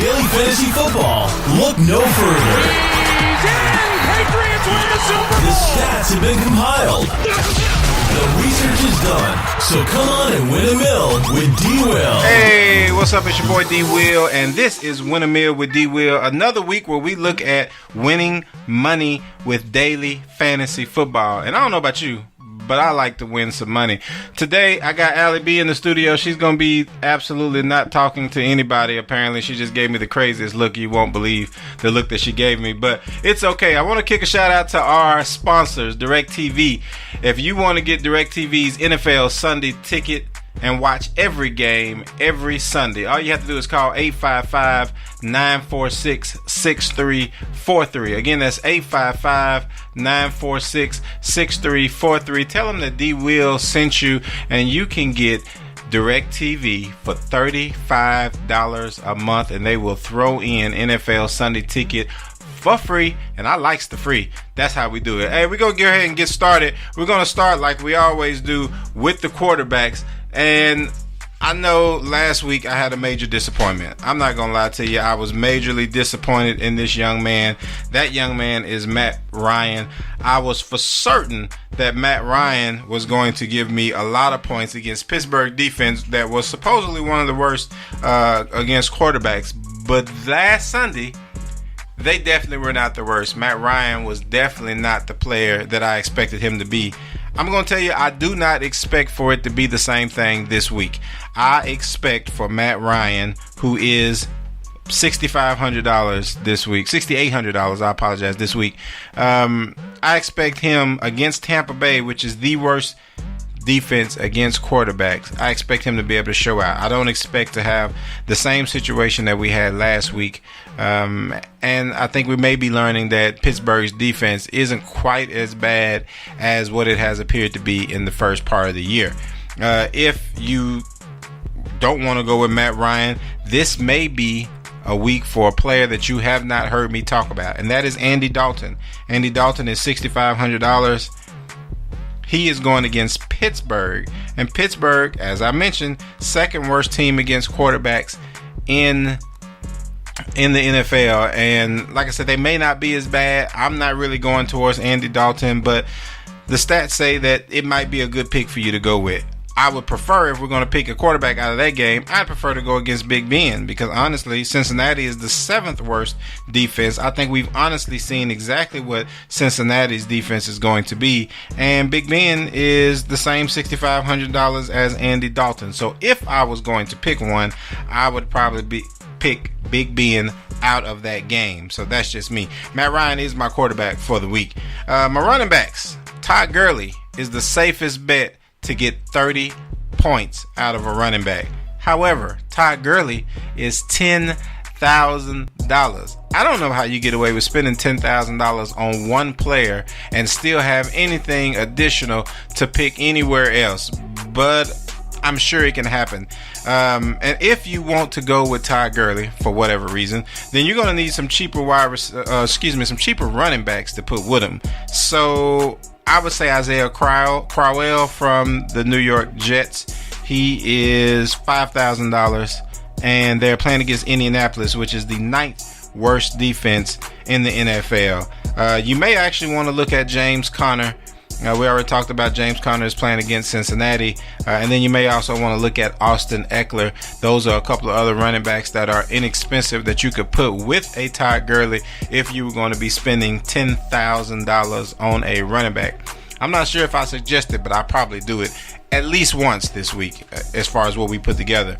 daily fantasy football, look no further. He's in! Patriots win the Super Bowl! The stats have been compiled. The research is done. So come on and win a mill with D-Will. Hey, what's up? It's your boy D-Will, and this is Win a Mill with D-Will. Another week where we look at winning money with daily fantasy football. And I don't know about you, but I like to win some money. Today, I got Allie B in the studio. She's going to be absolutely not talking to anybody, apparently. She just gave me the craziest look. You won't believe the look that she gave me, but it's okay. I want to kick a shout out to our sponsors, DirecTV. If you want to get DirecTV's NFL Sunday ticket and watch every game every Sunday, all you have to do is call 855-946-6343. Again, that's 855-946-6343. Tell them that D-Will sent you, and you can get DirecTV for $35 a month, and they will throw in NFL Sunday ticket for free, and I likes the free. That's how we do it. Hey, we're going to go ahead and get started. We're going to start like we always do with the quarterbacks. And I know last week I had a major disappointment. I'm not going to lie to you. I was majorly disappointed in this young man. That young man is Matt Ryan. I was for certain that Matt Ryan was going to give me a lot of points against Pittsburgh defense that was supposedly one of the worst against quarterbacks. But last Sunday, they definitely were not the worst. Matt Ryan was definitely not the player that I expected him to be. I'm going to tell you, I do not expect for it to be the same thing this week. I expect for Matt Ryan, who is $6,500 this week, $6,800, I apologize, this week. I expect him against Tampa Bay, which is the worst defense against quarterbacks. I expect him to be able to show out. I don't expect to have the same situation that we had last week. And I think we may be learning that Pittsburgh's defense isn't quite as bad as what it has appeared to be in the first part of the year. If you don't want to go with Matt Ryan, this may be a week for a player that you have not heard me talk about, and that is Andy Dalton. Andy Dalton is $6,500. He is going against Pittsburgh. And Pittsburgh, as I mentioned, second worst team against quarterbacks in the NFL. And like I said, they may not be as bad. I'm not really going towards Andy Dalton, but the stats say that it might be a good pick for you to go with. I would prefer, if we're going to pick a quarterback out of that game, I'd prefer to go against Big Ben, because honestly, Cincinnati is the seventh worst defense. I think we've honestly seen exactly what Cincinnati's defense is going to be, and Big Ben is the same $6,500 as Andy Dalton. So if I was going to pick one, I would probably pick Big Ben out of that game. So that's just me. Matt Ryan is my quarterback for the week. My running backs, Todd Gurley is the safest bet to get 30 points out of a running back. However, Todd Gurley is $10,000. I don't know how you get away with spending $10,000 on one player and still have anything additional to pick anywhere else, but I'm sure it can happen. And if you want to go with Todd Gurley for whatever reason, then you're going to need some cheaper some cheaper running backs to put with him. So I would say Isaiah Crowell from the New York Jets. He is $5,000, and they're playing against Indianapolis, which is the ninth worst defense in the NFL. You may actually want to look at James Conner. We already talked about James Conner is playing against Cincinnati. And then you may also want to look at Austin Eckler. Those are a couple of other running backs that are inexpensive that you could put with a Todd Gurley if you were going to be spending $10,000 on a running back. I'm not sure if I suggest it, but I'll probably do it at least once this week as far as what we put together.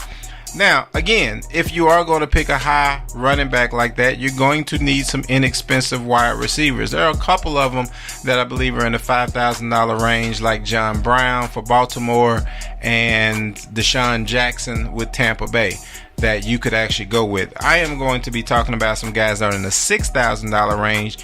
Now, again, if you are going to pick a high running back like that, you're going to need some inexpensive wide receivers. There are a couple of them that I believe are in the $5,000 range, like John Brown for Baltimore and Deshaun Jackson with Tampa Bay, that you could actually go with. I am going to be talking about some guys that are in the $6,000 range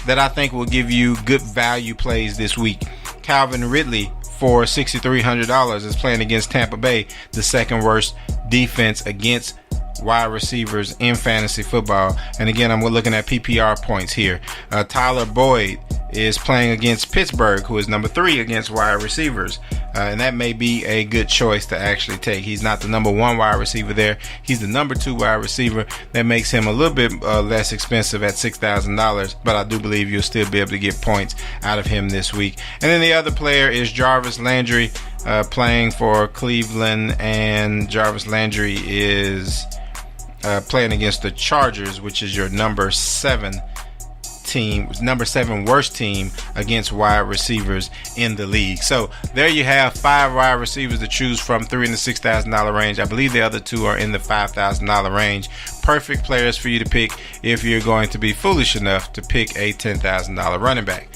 that I think will give you good value plays this week. Calvin Ridley for $6,300 is playing against Tampa Bay, the second worst defense against wide receivers in fantasy football. And again, we're looking at PPR points here. Tyler Boyd is playing against Pittsburgh, who is number 3 against wide receivers. And that may be a good choice to actually take. He's not the number 1 wide receiver there. He's the number 2 wide receiver. That makes him a little bit less expensive at $6,000. But I do believe you'll still be able to get points out of him this week. And then the other player is Jarvis Landry, playing for Cleveland. And Jarvis Landry is playing against the Chargers, which is your number 7 worst team against wide receivers in the league. So there you have 5 wide receivers to choose from, 3 in the $6,000 range. I believe the other 2 are in the $5,000 range. Perfect players for you to pick if you're going to be foolish enough to pick a $10,000 running back.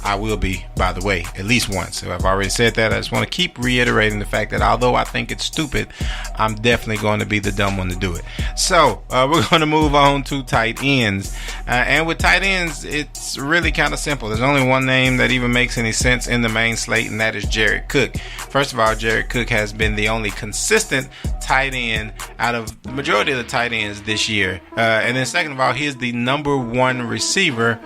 I will be, by the way, at least once. So I've already said that. I just want to keep reiterating the fact that although I think it's stupid, I'm definitely going to be the dumb one to do it. So we're going to move on to tight ends. And with tight ends, it's really kind of simple. There's only one name that even makes any sense in the main slate, and that is Jared Cook. First of all, Jared Cook has been the only consistent tight end out of the majority of the tight ends this year. And then second of all, he is the number 1 receiver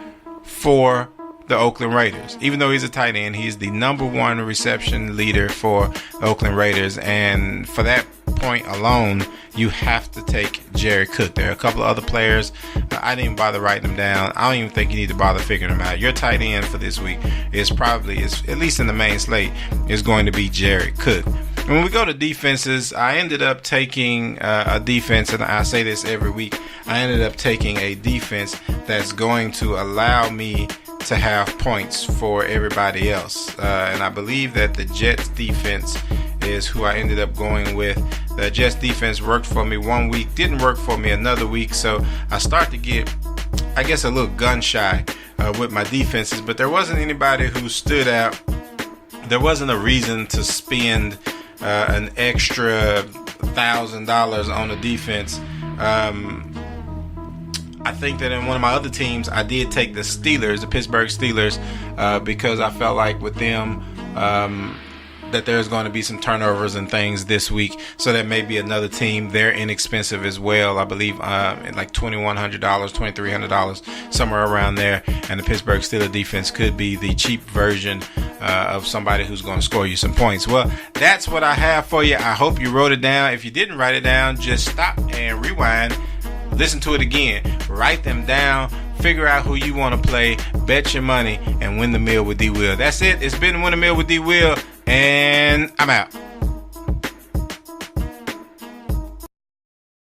for the Oakland Raiders. Even though he's a tight end, he's the number 1 reception leader for the Oakland Raiders. And for that point alone, you have to take Jared Cook. There are a couple of other players. I didn't even bother writing them down. I don't even think you need to bother figuring them out. Your tight end for this week is probably, at least in the main slate, is going to be Jared Cook. When we go to defenses, I ended up taking a defense, and I say this every week, I ended up taking a defense that's going to allow me to have points for everybody else. And I believe that the Jets defense is who I ended up going with. The Jets defense worked for me one week, didn't work for me another week. So I start to get, I guess, a little gun shy with my defenses, but there wasn't anybody who stood out. There wasn't a reason to spend an extra $1,000 on a defense. I think that in one of my other teams, I did take the Steelers, the Pittsburgh Steelers, because I felt like with them that there's going to be some turnovers and things this week. So that may be another team. They're inexpensive as well. I believe like $2,100, $2,300, somewhere around there. And the Pittsburgh Steelers defense could be the cheap version of somebody who's going to score you some points. Well, that's what I have for you. I hope you wrote it down. If you didn't write it down, just stop and rewind. Listen to it again. Write them down. Figure out who you want to play. Bet your money and win the meal with D. Will. That's it. It's been Win the Meal with D. Will, and I'm out.